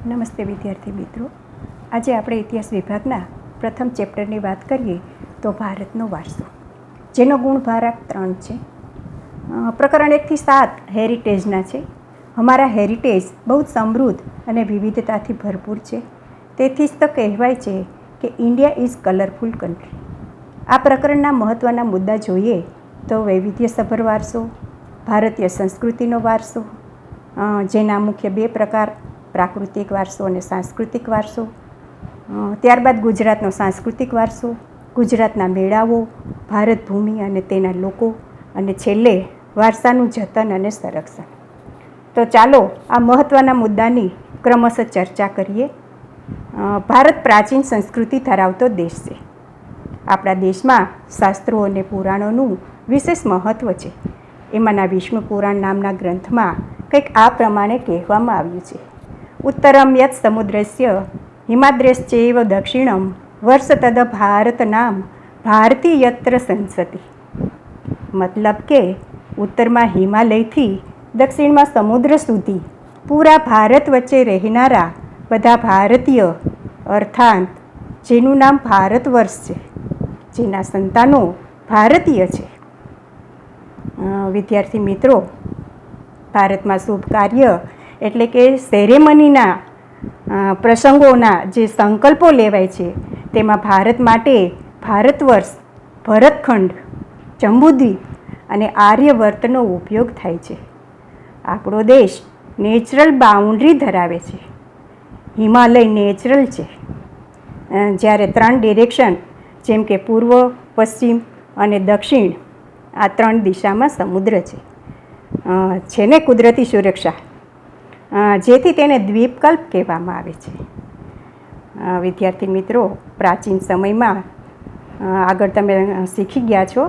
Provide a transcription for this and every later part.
નમસ્તે વિદ્યાર્થી મિત્રો. આજે આપણે ઇતિહાસ વિભાગના પ્રથમ ચેપ્ટરની વાત કરીએ તો ભારતનો વારસો, જેનો ગુણભારાંક 3 છે. પ્રકરણ 1 થી 7 હેરિટેજના છે. અમારા હેરિટેજ બહુ જ સમૃદ્ધ અને વિવિધતાથી ભરપૂર છે. તેથી જ તો કહેવાય છે કે ઇન્ડિયા ઇઝ કલરફુલ કન્ટ્રી. આ પ્રકરણના મહત્ત્વના મુદ્દા જોઈએ તો વૈવિધ્યસભર વારસો, ભારતીય સંસ્કૃતિનો વારસો, જેના મુખ્ય 2 પ્રકાર, પ્રાકૃતિક વારસો અને સાંસ્કૃતિક વારસો. ત્યારબાદ ગુજરાતનો સાંસ્કૃતિક વારસો, ગુજરાતના મેળાઓ, ભારત ભૂમિ અને તેના લોકો, અને છેલ્લે વારસાનું જતન અને સંરક્ષણ. તો ચાલો આ મહત્ત્વના મુદ્દાની ક્રમશઃ ચર્ચા કરીએ. ભારત પ્રાચીન સંસ્કૃતિ ધરાવતો દેશ છે. આપણા દેશમાં શાસ્ત્રો અને પુરાણોનું વિશેષ મહત્ત્વ છે. એમાંના વિષ્ણુ પુરાણ નામના ગ્રંથમાં કંઈક આ પ્રમાણે કહેવામાં આવ્યું છે: ઉત્તરમ યત સમુદ્રસ્ય હિમાદ્રેશ્ચૈવ દક્ષિણમ વર્ષતદ ભારત નામ ભારતી યત્ર સંસતિ. મતલબ કે ઉત્તરમાં હિમાલયથી દક્ષિણમાં સમુદ્ર સુધી પૂરા ભારત વચ્ચે રહેનારા બધા ભારતીય, અર્થાત જેનું નામ ભારત વર્ષ છે, જેના સંતાનો ભારતીય છે. વિદ્યાર્થી મિત્રો, ભારતમાં શુભ કાર્ય એટલે કે સેરેમનીના પ્રસંગોના જે સંકલ્પો લેવાય છે, તેમાં ભારત માટે ભારત વર્ષ, ભરતખંડ, જંબુદ્વીપ અને આર્યવર્તનો ઉપયોગ થાય છે. આપણો દેશ નેચરલ બાઉન્ડ્રી ધરાવે છે. હિમાલય નેચરલ છે. જ્યારે 3 ડિરેક્શન જેમ કે પૂર્વ, પશ્ચિમ અને દક્ષિણ, આ 3 દિશામાં સમુદ્ર છે ને કુદરતી સુરક્ષા, જેથી તેને દ્વીપકલ્પ કહેવામાં આવે છે. વિદ્યાર્થી મિત્રો, પ્રાચીન સમયમાં આગળ તમે શીખી ગયા છો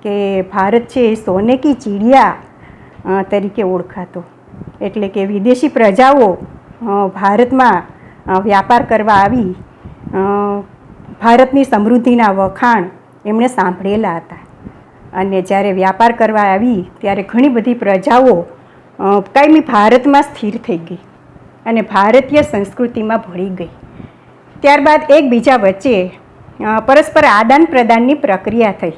કે ભારત છે એ સોને કી ચીડિયા તરીકે ઓળખાતો. એટલે કે વિદેશી પ્રજાઓ ભારતમાં વ્યાપાર કરવા આવી ભારતની સમૃદ્ધિના વખાણ એમણે સાંભળેલા હતા. અને જ્યારે વ્યાપાર કરવા આવી ત્યારે ઘણી બધી પ્રજાઓ કાયમી ભારતમાં સ્થિર થઈ ગઈ અને ભારતીય સંસ્કૃતિમાં ભળી ગઈ. ત્યારબાદ એકબીજા વચ્ચે પરસ્પર આદાન પ્રદાનની પ્રક્રિયા થઈ.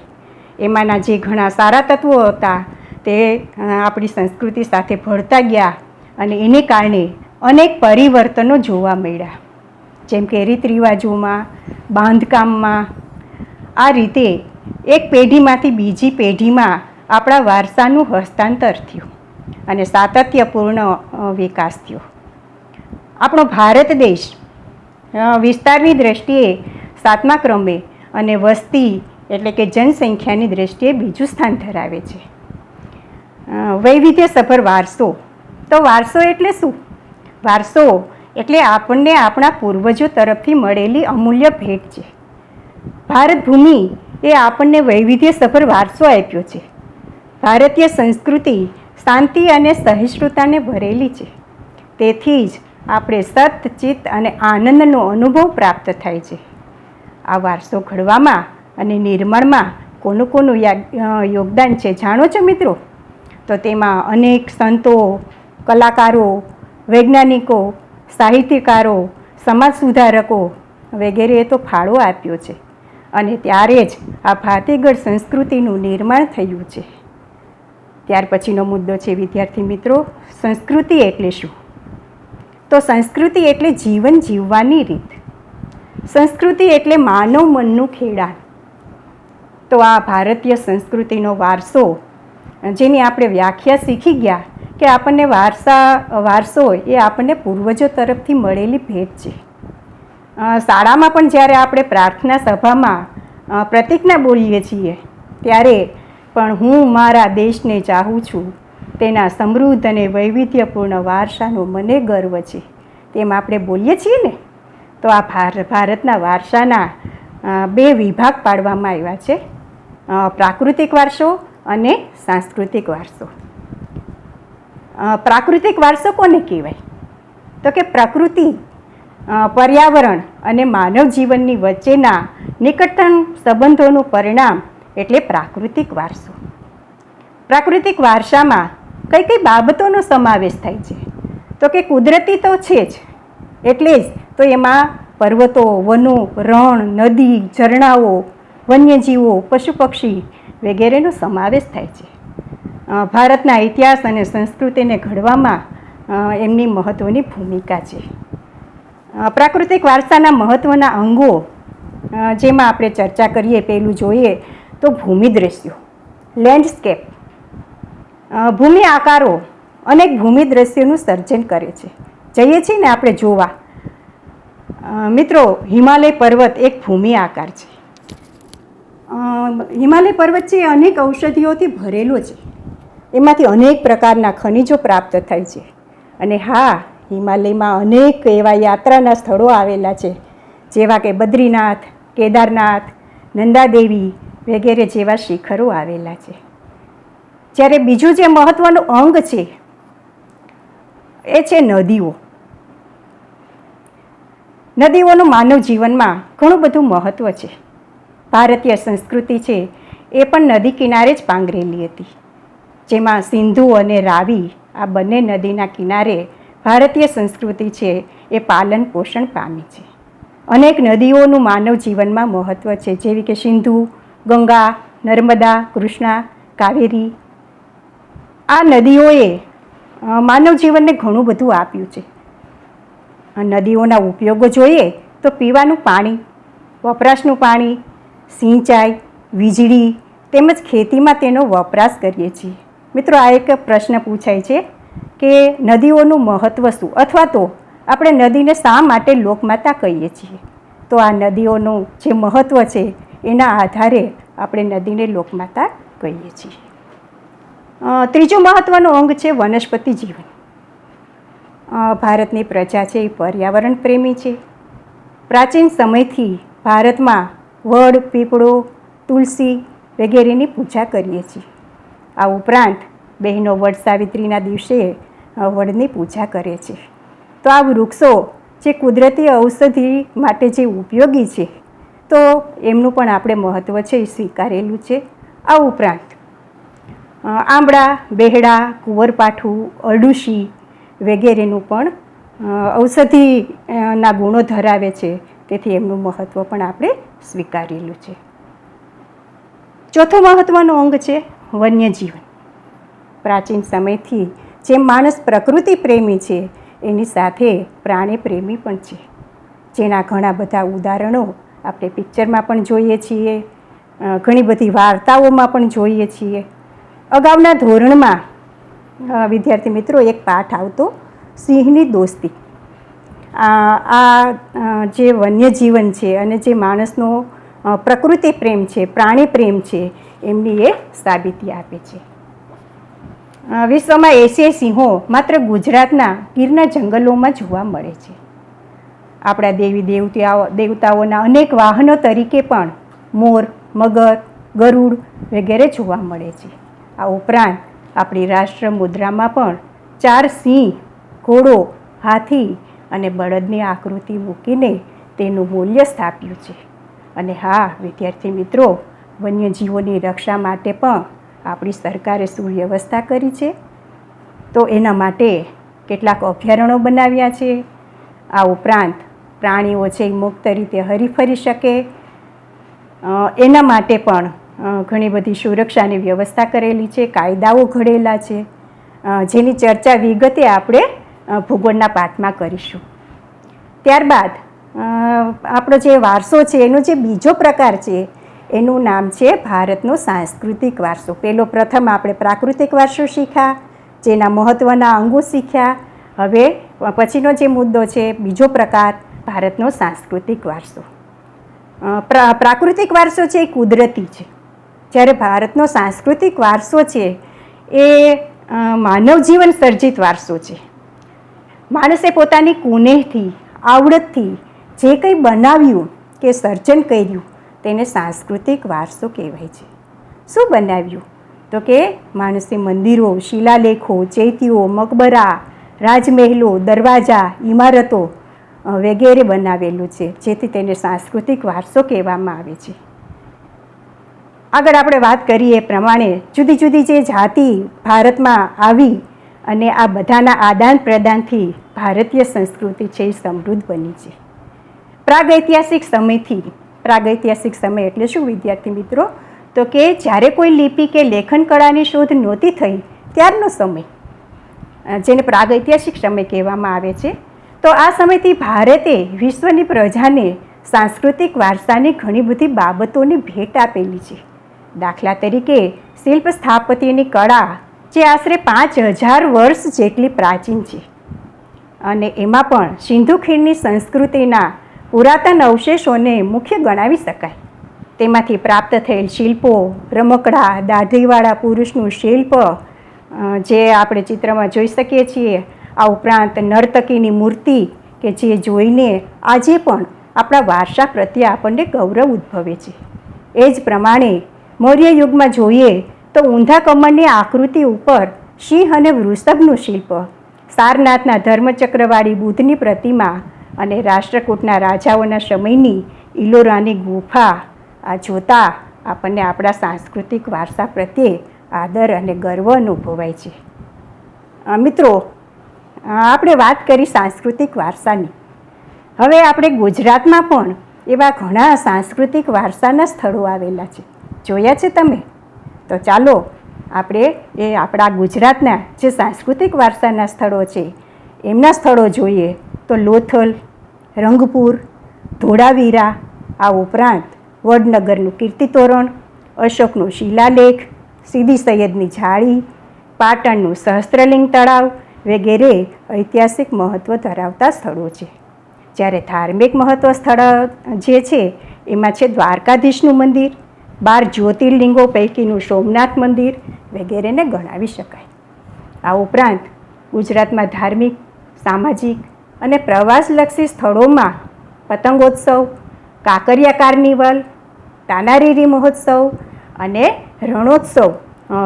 એમાંના જે ઘણા સારા તત્વો હતા તે આપણી સંસ્કૃતિ સાથે ભળતા ગયા અને એને કારણે અનેક પરિવર્તનો જોવા મળ્યા, જેમ કે રીત રિવાજોમાં, બાંધકામમાં. આ રીતે એક પેઢીમાંથી બીજી પેઢીમાં આપણા વારસાનું હસ્તાંતર થયું અને સાતત્યપૂર્ણ વિકાસ થયો. આપણો ભારત દેશ વિસ્તારની દ્રષ્ટિએ 7મા ક્રમે અને વસ્તી એટલે કે જનસંખ્યાની દ્રષ્ટિએ 2જું સ્થાન ધરાવે છે. વૈવિધ્યસભર વારસો. તો વારસો એટલે શું? વારસો એટલે આપણને આપણા પૂર્વજો તરફથી મળેલી અમૂલ્ય ભેટ છે. ભારત ભૂમિ એ આપણને વૈવિધ્યસભર વારસો આપ્યો છે. ભારતીય સંસ્કૃતિ શાંતિ અને સહિષ્ણુતાને ભરેલી છે. તેથી જ આપણે સત-ચિત્ત અને આનંદનો અનુભવ પ્રાપ્ત થાય છે. આ વારસો ઘડવામાં અને નિર્માણમાં કોનું યોગદાન છે જાણો છો મિત્રો? તો તેમાં અનેક સંતો, કલાકારો, વૈજ્ઞાનિકો, સાહિત્યકારો, સમાજ સુધારકો વગેરેએ તો ફાળો આપ્યો છે. અને ત્યારે જ આ ભાતીગળ સંસ્કૃતિનું નિર્માણ થયું છે. ત્યાર પછીનો મુદ્દો છે વિદ્યાર્થી મિત્રો, સંસ્કૃતિ એટલે શું? તો સંસ્કૃતિ એટલે જીવન જીવવાની રીત. સંસ્કૃતિ એટલે માનવ મનનું ખેડાણ. તો આ ભારતીય સંસ્કૃતિનો વારસો, જેની આપણે વ્યાખ્યા શીખી ગયા કે આપણને વારસો એ આપણને પૂર્વજો તરફથી મળેલી ભેટ છે. શાળામાં પણ જ્યારે આપણે પ્રાર્થના સભામાં પ્રતિજ્ઞા બોલીએ છીએ ત્યારે પણ હું મારા દેશને ચાહું છું, તેના સમૃદ્ધ અને વૈવિધ્યપૂર્ણ વારસાનો મને ગર્વ છે, તેમ આપણે બોલીએ છીએ ને. તો આ ભારતના વારસાના 2 વિભાગ પાડવામાં આવ્યા છે: પ્રાકૃતિક વારસો અને સાંસ્કૃતિક વારસો. પ્રાકૃતિક વારસો કોને કહેવાય? તો કે પ્રકૃતિ, પર્યાવરણ અને માનવ જીવનની વચ્ચેના નિકટતમ સંબંધોનું પરિણામ એટલે પ્રાકૃતિક વારસો. પ્રાકૃતિક વારસામાં કઈ કઈ બાબતોનો સમાવેશ થાય છે? તો કે કુદરતી તો છે જ, એટલે જ તો એમાં પર્વતો, વનો, રણ, નદી, ઝરણાઓ, વન્યજીવો, પશુ પક્ષી વગેરેનો સમાવેશ થાય છે. ભારતના ઇતિહાસ અને સંસ્કૃતિને ઘડવામાં એમની મહત્ત્વની ભૂમિકા છે. પ્રાકૃતિક વારસાના મહત્ત્વના અંગો જેમાં આપણે ચર્ચા કરીએ, પહેલું જોઈએ તો ભૂમિ દ્રશ્યો, લેન્ડસ્કેપ. ભૂમિ આકારો અનેક ભૂમિ દ્રશ્યોનું સર્જન કરે છે. જઈએ છીએ ને આપણે જોવા. મિત્રો, હિમાલય પર્વત એક ભૂમિ આકાર છે. હિમાલય પર્વત છે એ અનેક ઔષધિઓથી ભરેલો છે. એમાંથી અનેક પ્રકારના ખનિજો પ્રાપ્ત થાય છે. અને હા, હિમાલયમાં અનેક એવા યાત્રાના સ્થળો આવેલા છે, જેવા કે બદ્રીનાથ, કેદારનાથ, નંદાદેવી વગેરે જેવા શિખરો આવેલા છે. જ્યારે બીજું જે મહત્ત્વનું અંગ છે એ છે નદીઓ. નદીઓનું માનવ જીવનમાં ઘણું બધું મહત્ત્વ છે. ભારતીય સંસ્કૃતિ છે એ પણ નદી કિનારે જ પાંગરેલી હતી, જેમાં સિંધુ અને રાવી આ બંને નદીના કિનારે ભારતીય સંસ્કૃતિ છે એ પાલન પોષણ પામી છે. અનેક નદીઓનું માનવ જીવનમાં મહત્ત્વ છે, જેવી કે સિંધુ, ગંગા, નર્મદા, કૃષ્ણા, કાવેરી. આ નદીઓએ માનવ જીવનને ઘણું બધું આપ્યું છે. નદીઓના ઉપયોગો જોઈએ તો પીવાનું પાણી, વપરાશનું પાણી, સિંચાઈ, વીજળી તેમજ ખેતીમાં તેનો વપરાશ કરીએ છીએ. મિત્રો, આ એક પ્રશ્ન પૂછાય છે કે નદીઓનું મહત્ત્વ શું, અથવા તો આપણે નદીને શા માટે લોકમાતા કહીએ છીએ. તો આ નદીઓનું જે મહત્ત્વ છે એના આધારે આપણે નદીને લોકમાતા કહીએ છીએ. ત્રીજું મહત્ત્વનું અંગ છે વનસ્પતિ જીવન. ભારતની પ્રજા છે એ પર્યાવરણ પ્રેમી છે. પ્રાચીન સમયથી ભારતમાં વડ, પીપળો, તુલસી વગેરેની પૂજા કરીએ છીએ. આ ઉપરાંત બહેનો વડ સાવિત્રીના દિવસે વડની પૂજા કરે છે. તો આ વૃક્ષો જે કુદરતી ઔષધિ માટે જે ઉપયોગી છે, તો એમનું પણ આપણે મહત્ત્વ છે એ સ્વીકારેલું છે. આ ઉપરાંત આંબળા, બેહડા, કુંવરપાઠું, અરડુસી વગેરેનું પણ ઔષધિના ગુણો ધરાવે છે, તેથી એમનું મહત્ત્વ પણ આપણે સ્વીકારેલું છે. ચોથું મહત્ત્વનું અંગ છે વન્યજીવન. પ્રાચીન સમયથી જેમ માણસ પ્રકૃતિ પ્રેમી છે, એની સાથે પ્રાણી પ્રેમી પણ છે, જેના ઘણા બધા ઉદાહરણો આપણે પિક્ચરમાં પણ જોઈએ છીએ, ઘણી બધી વાર્તાઓમાં પણ જોઈએ છીએ. અગાઉના ધોરણમાં વિદ્યાર્થી મિત્રો એક પાઠ આવતો, સિંહની દોસ્તી. આ જે વન્યજીવન છે અને જે માણસનો પ્રકૃતિ પ્રેમ છે, પ્રાણી પ્રેમ છે, એમની એ સાબિતી આપે છે. વિશ્વમાં 80 સિંહો માત્ર ગુજરાતના ગીરના જંગલોમાં જોવા મળે છે. આપણા દેવી દેવતાઓના અનેક વાહનો તરીકે પણ મોર, મગર, ગરુડ વગેરે જોવા મળે છે. આ ઉપરાંત આપણી રાષ્ટ્ર મુદ્રામાં પણ 4 સિંહ, ઘોડો, હાથી અને બળદની આકૃતિ મૂકીને તેનું મૂલ્ય સ્થાપ્યું છે. અને હા વિદ્યાર્થી મિત્રો, વન્યજીવોની રક્ષા માટે પણ આપણી સરકારે સુવ્યવસ્થા કરી છે. તો એના માટે કેટલાક અભયારણ્યો બનાવ્યા છે. આ ઉપરાંત પ્રાણીઓ છે એ મુક્ત રીતે હરીફરી શકે એના માટે પણ ઘણી બધી સુરક્ષાની વ્યવસ્થા કરેલી છે, કાયદાઓ ઘડેલા છે, જેની ચર્ચા વિગતે આપણે ભૂગોળના પાઠમાં કરીશું. ત્યારબાદ આપણો જે વારસો છે એનો જે બીજો પ્રકાર છે એનું નામ છે ભારતનો સાંસ્કૃતિક વારસો. પ્રથમ આપણે પ્રાકૃતિક વારસો શીખ્યા, જેના મહત્ત્વના અંગો શીખ્યા. હવે પછીનો જે મુદ્દો છે બીજો પ્રકાર, ભારતનો સાંસ્કૃતિક વારસો. પ્રાકૃતિક વારસો છે એ કુદરતી છે, જ્યારે ભારતનો સાંસ્કૃતિક વારસો છે એ માનવ જીવન સર્જિત વારસો છે. માણસે પોતાની કુનેહથી, આવડતથી જે કંઈ બનાવ્યું કે સર્જન કર્યું તેને સાંસ્કૃતિક વારસો કહેવાય છે. શું બનાવ્યું? તો કે માણસે મંદિરો, શિલાલેખો, ચૈત્યો, મકબરા, રાજમહેલો, દરવાજા, ઇમારતો વગેરે બનાવેલું છે, જેથી તેને સાંસ્કૃતિક વારસો કહેવામાં આવે છે. આગળ આપણે વાત કરીએ એ પ્રમાણે જુદી જુદી જે જાતિ ભારતમાં આવી અને આ બધાના આદાન પ્રદાનથી ભારતીય સંસ્કૃતિ છે એ સમૃદ્ધ બની છે. પ્રાગૈતિહાસિક સમય એટલે શું વિદ્યાર્થી મિત્રો? તો કે જ્યારે કોઈ લિપિ કે લેખન કળાની શોધ નહોતી થઈ ત્યારનો સમય, જેને પ્રાગૈતિહાસિક સમય કહેવામાં આવે છે. તો આ સમયથી ભારતે વિશ્વની પ્રજાને સાંસ્કૃતિક વારસાની ઘણી બધી બાબતોની ભેટ આપેલી છે. દાખલા તરીકે શિલ્પ સ્થાપત્યની કળા, જે આશરે 5000 વર્ષ જેટલી પ્રાચીન છે, અને એમાં પણ સિંધુ ખીણની સંસ્કૃતિના પુરાતન અવશેષોને મુખ્ય ગણાવી શકાય. તેમાંથી પ્રાપ્ત થયેલ શિલ્પો, રમકડા, દાઢીવાળા પુરુષનું શિલ્પ જે આપણે ચિત્રમાં જોઈ શકીએ છીએ, આ ઉપરાંત નર્તકીની મૂર્તિ કે જે જોઈને આજે પણ આપણા વારસા પ્રત્યે આપણને ગૌરવ ઉદ્ભવે છે. એ જ પ્રમાણે મૌર્ય યુગમાં જોઈએ તો ઊંધા કમળની આકૃતિ ઉપર સિંહ અને વૃષભનું શિલ્પ, સારનાથના ધર્મચક્રવાળી બુદ્ધની પ્રતિમા અને રાષ્ટ્રકૂટના રાજાઓના સમયની ઇલોરાની ગુફા, આ જોતા આપણને આપણા સાંસ્કૃતિક વારસા પ્રત્યે આદર અને ગર્વ અનુભવાય છે. મિત્રો, આપણે વાત કરી સાંસ્કૃતિક વારસાની. હવે આપણે ગુજરાતમાં પણ એવા ઘણા સાંસ્કૃતિક વારસાના સ્થળો આવેલા છે. જોયા છે તમે? તો ચાલો આપણે એ આપણા ગુજરાતના જે સાંસ્કૃતિક વારસાના સ્થળો છે એમના સ્થળો જોઈએ. તો લોથલ, રંગપુર, ધોળાવીરા, આ ઉપરાંત વડનગરનું કીર્તિતોરણ, અશોકનો શિલાલેખ, સીદી સૈયદની જાળી, પાટણનું સહસ્ત્રલિંગ તળાવ વગેરે ઐતિહાસિક મહત્ત્વ ધરાવતા સ્થળો છે. જ્યારે ધાર્મિક મહત્ત્વ સ્થળ જે છે એમાં છે દ્વારકાધીશનું મંદિર, 12 જ્યોતિર્લિંગો પૈકીનું સોમનાથ મંદિર વગેરેને ગણાવી શકાય. આ ઉપરાંત ગુજરાતમાં ધાર્મિક, સામાજિક અને પ્રવાસલક્ષી સ્થળોમાં પતંગોત્સવ, કાંકરિયા કાર્નિવલ, તાનારીરી મહોત્સવ અને રણોત્સવ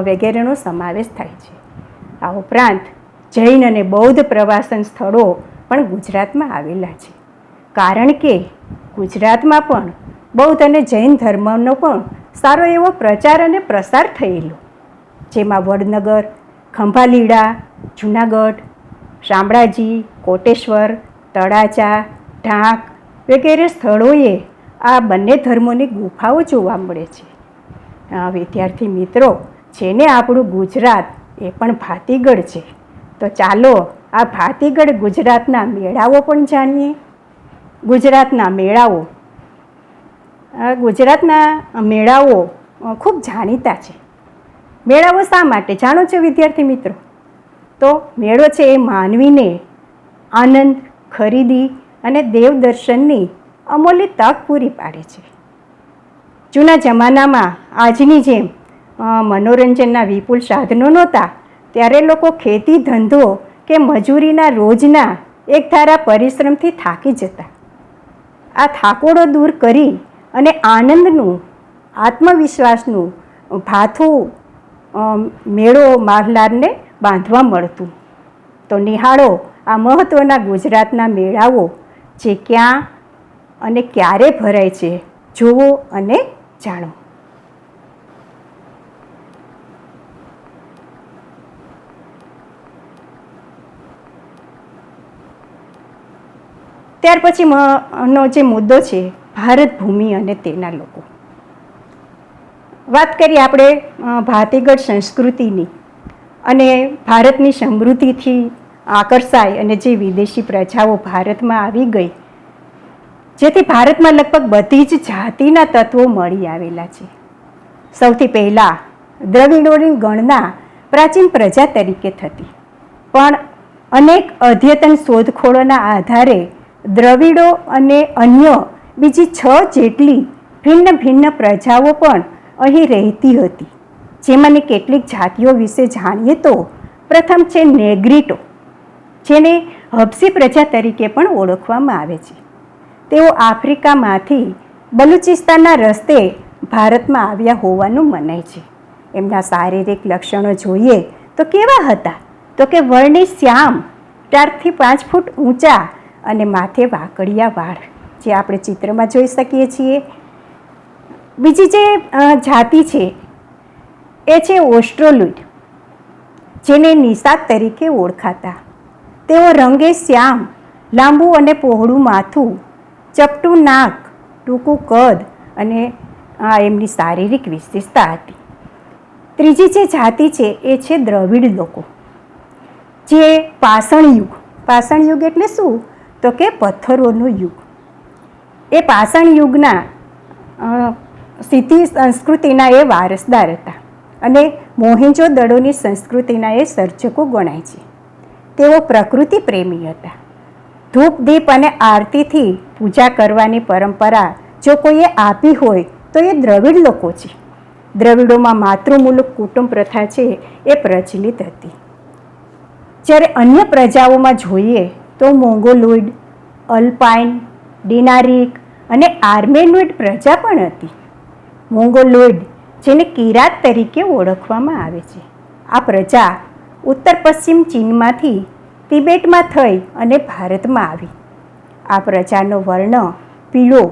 વગેરેનો સમાવેશ થાય છે. આ ઉપરાંત જૈન અને બૌદ્ધ પ્રવાસન સ્થળો પણ ગુજરાતમાં આવેલા છે. કારણ કે ગુજરાતમાં પણ બૌદ્ધ અને જૈન ધર્મનો પણ સારો એવો પ્રચાર અને પ્રસાર થયેલો, જેમાં વડનગર, ખંભાલીડા, જૂનાગઢ, શામળાજી, કોટેશ્વર, તળાજા, ઢાંક વગેરે સ્થળોએ આ બંને ધર્મોની ગુફાઓ જોવા મળે છે. વિદ્યાર્થી મિત્રો, છે ને આપણું ગુજરાત એ પણ ભાતીગળ છે. તો ચાલો આ ભાતીગળ ગુજરાતના મેળાઓ પણ જાણીએ. ગુજરાતના મેળાઓ ખૂબ જાણીતા છે. મેળાઓ શા માટે જાણો છો વિદ્યાર્થી મિત્રો? તો મેળો છે એ માનવીને આનંદ, ખરીદી અને દેવદર્શનની અમૂલ્ય તક પૂરી પાડે છે. જૂના જમાનામાં આજની જેમ મનોરંજનના વિપુલ સાધનો નહોતા, ત્યારે લોકો ખેતી ધંધો કે મજૂરીના રોજના એકધારા પરિશ્રમથી થાકી જતા. આ થાકોડો દૂર કરી અને આનંદનું, આત્મવિશ્વાસનું ભાથું મેળો માહલારને બાંધવા મળતું. તો નિહાળો આ મહત્ત્વના ગુજરાતના મેળાઓ, જે ક્યાં અને ક્યારે ભરાય છે, જુઓ અને જાણો. ત્યાર પછી નો જે મુદ્દો છે ભારત ભૂમિ અને તેના લોકો. વાત કરીએ આપણે ભાતીગળ સંસ્કૃતિની અને ભારતની સમૃદ્ધિથી આકર્ષાય અને જે વિદેશી પ્રજાઓ ભારતમાં આવી ગઈ, જેથી ભારતમાં લગભગ બધી જ જાતિના તત્વો મળી આવેલા છે. સૌથી પહેલાં દ્રવિડોની ગણના પ્રાચીન પ્રજા તરીકે થતી, પણ અનેક અદ્યતન શોધખોળોના આધારે દ્રવિડો અને અન્ય બીજી 6 જેટલી ભિન્ન ભિન્ન પ્રજાઓ પણ અહીં રહેતી હતી. જેમાંની કેટલીક જાતિઓ વિશે જાણીએ તો પ્રથમ છે નેગ્રીટો, જેને હબસી પ્રજા તરીકે પણ ઓળખવામાં આવે છે. તેઓ આફ્રિકામાંથી બલુચિસ્તાનના રસ્તે ભારતમાં આવ્યા હોવાનું મનાય છે. એમના શારીરિક લક્ષણો જોઈએ તો કેવા હતા? તો કે વર્ણિ શ્યામ, 4 થી 5 ફૂટ ઊંચા અને માથે વાકડિયા વાળ, જે આપણે ચિત્રમાં જોઈ શકીએ છીએ. બીજી જે જાતિ છે એ છે ઓસ્ટ્રોલોઇડ, જેને નિષાદ તરીકે ઓળખાતા. તેઓ રંગે શ્યામ, લાંબુ અને પહોળું માથું, ચપટું નાક, ટૂંકું કદ અને આ એમની શારીરિક વિશેષતા હતી. ત્રીજી જે જાતિ છે એ છે દ્રવિડ લોકો, જે પાષાણ યુગ. પાષાણ યુગ એટલે શું? તો કે પથ્થરોનો યુગ. એ પાષાણ યુગના સિદ્ધિ સંસ્કૃતિના એ વારસદાર હતા અને મોહેંજો દડોની સંસ્કૃતિના એ સર્જકો ગણાય છે. તેઓ પ્રકૃતિ પ્રેમી હતા. ધૂપ દીપ અને આરતીથી પૂજા કરવાની પરંપરા જો કોઈએ આપી હોય તો એ દ્રવિડ લોકો છે. દ્રવિડોમાં માતૃમૂલક કુટુંબ પ્રથા છે એ પ્રચલિત હતી. જ્યારે અન્ય પ્રજાઓમાં જોઈએ તો મોંગોલોઇડ, અલ્પાઇન, ડિનારિક અને આર્મેનોઇડ પ્રજા પણ હતી. મોંગોલોઇડ, જેને કિરાત તરીકે ઓળખવામાં આવે છે, આ પ્રજા ઉત્તર પશ્ચિમ ચીનમાંથી તિબેટમાં થઈ અને ભારતમાં આવી. આ પ્રજાનો વર્ણ પીળો,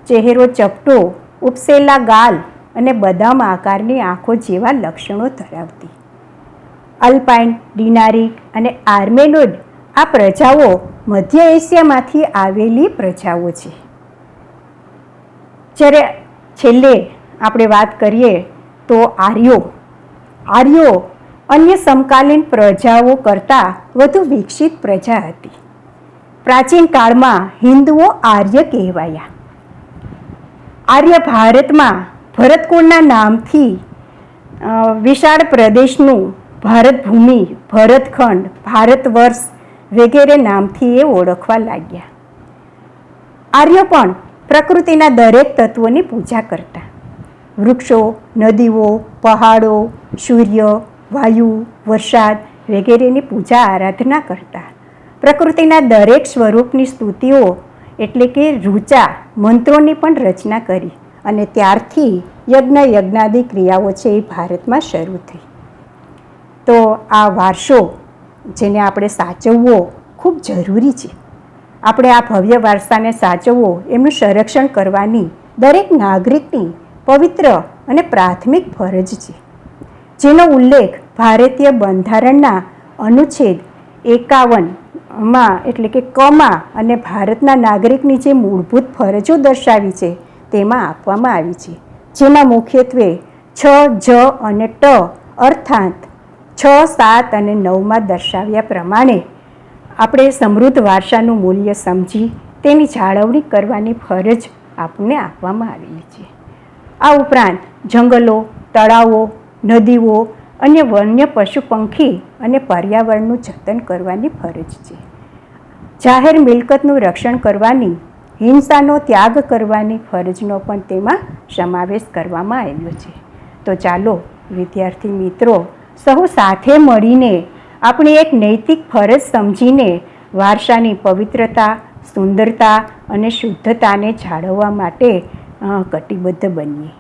ચહેરો ચપટો, ઉપસેલા ગાલ અને બદામ આકારની આંખો જેવા લક્ષણો ધરાવતી. અલ્પાઇન, ડિનારિક અને આર્મેનોઇડ આ પ્રજાઓ મધ્ય એશિયામાંથી આવેલી પ્રજાઓ છે. જ્યારે છેલ્લે આપણે વાત કરીએ તો આર્યો અન્ય સમકાલીન પ્રજાઓ કરતાં વધુ વિકસિત પ્રજા હતી. પ્રાચીન કાળમાં હિન્દુઓ આર્ય કહેવાયા. આર્ય ભારતમાં ભરતકુળના નામથી વિશાળ પ્રદેશનું ભારત ભૂમિ, ભરતખંડ, ભારત વર્ષ વગેરે નામથી એ ઓળખવા લાગ્યા. આર્યો પણ પ્રકૃતિના દરેક તત્વોની પૂજા કરતા. વૃક્ષો, નદીઓ, પહાડો, સૂર્ય, વાયુ, વરસાદ વગેરેની પૂજા આરાધના કરતા. પ્રકૃતિના દરેક સ્વરૂપની સ્તુતિઓ એટલે કે ઋચા મંત્રોની પણ રચના કરી અને ત્યારથી યજ્ઞાદિ ક્રિયાઓ છે એ ભારતમાં શરૂ થઈ. તો આ વારસો જેને આપણે સાચવવો ખૂબ જરૂરી છે. આપણે આ ભવ્ય વારસાને સાચવવો, એમનું સંરક્ષણ કરવાની દરેક નાગરિકની પવિત્ર અને પ્રાથમિક ફરજ છે, જેનો ઉલ્લેખ ભારતીય બંધારણના અનુચ્છેદ 51માં એટલે કે કમાં અને ભારતના નાગરિકની જે મૂળભૂત ફરજો દર્શાવી છે તેમાં આપવામાં આવી છે, જેમાં મુખ્યત્વે 6, જ અને ટ અર્થાત 6, 7 અને 9માં દર્શાવ્યા પ્રમાણે આપણે સમૃદ્ધ વારસાનું મૂલ્ય સમજી તેની જાળવણી કરવાની ફરજ આપણને આપવામાં આવેલી છે. આ ઉપરાંત જંગલો, તળાવો, નદીઓ, અન્ય વન્ય પશુ પંખી અને પર્યાવરણનું જતન કરવાની ફરજ છે. જાહેર મિલકતનું રક્ષણ કરવાની, હિંસાનો ત્યાગ કરવાની ફરજનો પણ તેમાં સમાવેશ કરવામાં આવ્યો છે. તો ચાલો વિદ્યાર્થી મિત્રો, સહુ સાથે મળીને આપણી એક નૈતિક ફરજ સમજીને વારસાની પવિત્રતા, સુંદરતા અને શુદ્ધતાને જાળવવા માટે કટિબદ્ધ બનીએ.